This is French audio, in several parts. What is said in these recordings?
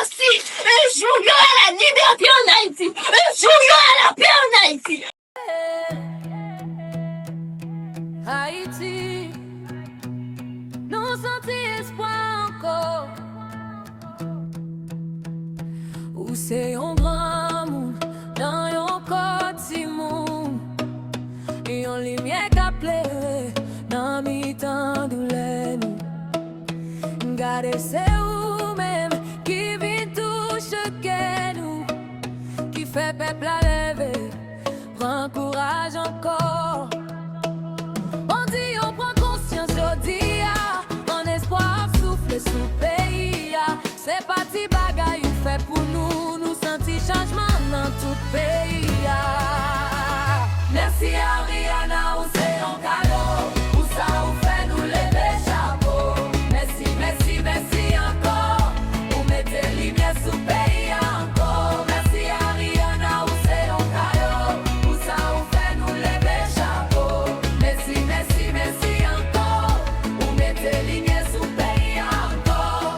merci. Un jour, il y aura la liberté en Haïti. Un jour, il y aura la paix en Haïti. Haïti, nous sentons espoir encore. Où c'est un grand monde, dans un petit monde, et en lumière qui plaît, dans mi-temps douleur nous. Gardez c'est vous-même qui vit touche que nous, qui fait peuple à lever, prends courage encore. On dit on prend conscience aujourd'hui, en espoir souffle sous pays. C'est parti bagaille fait pour nous, nous sentis changement dans tout pays. Merci Ariana, ou c'est un cadeau, ou ça ou fait nous lever chapeau. Merci, merci, merci encore, ou mettez lumière sous pays encore. Merci Ariana, ou c'est un cadeau, ou ça ou fait nous lever chapeau. Merci, merci, merci encore, ou mettez lumière sous pays encore.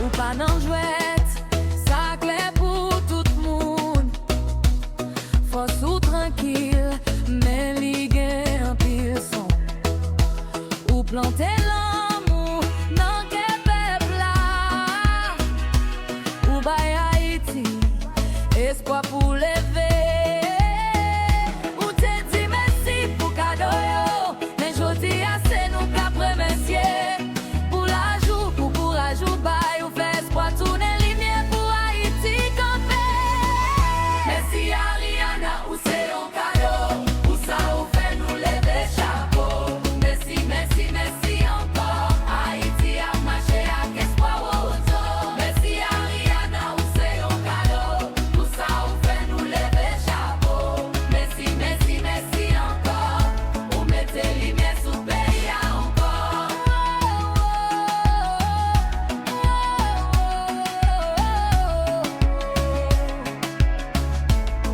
Ou pas non jouette, ça clair pour tout le monde. Force ou tranquille, mais ligue un pile son. Ou planter l'amour dans quel peuple là. Ou bay Haïti, espoir pour lever. Ou te dit merci pour cadeau yo, mais jodi a c'est nous qu'a remercier. Pour la joue, pour courage ou bay, ou fait espoir tourner lumière pour Haïti camper. Merci Ariana, ou c'est un cadeau, ou ça ou fait nous lever chapeau. Merci, merci, merci encore, Haïti a marché avec espoir au retour. Merci Ariana, ou c'est un cadeau, ou ça ou fait nous lever chapeau. Merci, merci, merci encore, ou mettez lumière sous pays encore.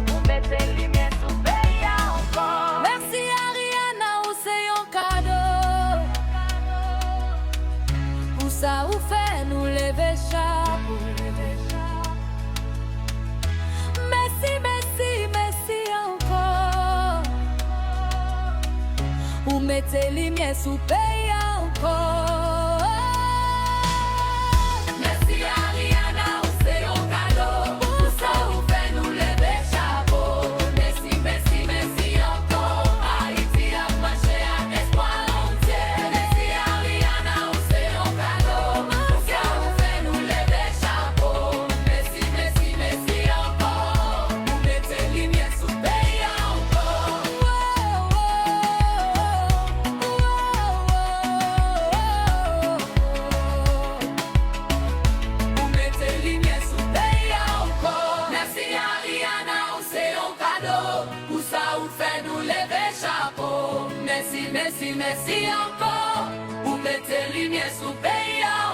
Ou mettez lumière sous pays encore. Merci Ariana, ou c'est un cadeau, ou ça ou fait nous lever chapeau. Merci, merci, merci encore, ou mettez lumière sous pays encore. Merci Ariana, ou c'est un cadeau, ou ça ou fait nous lever chapeau. Merci, merci, merci encore, Haïti a marché avec espoir entier. Merci Ariana, ou c'est un cadeau, ou ça ou fait nous lever chapeau. Merci, merci, merci encore, ou mettez lumière sous pays encore. Ou mettez lumière sous pays encore. Merci Ariana, ou c'est un cadeau, ou ça ou fait nous lever chapeau. Merci, merci, merci encore, ou mettez lumière sous pays encore.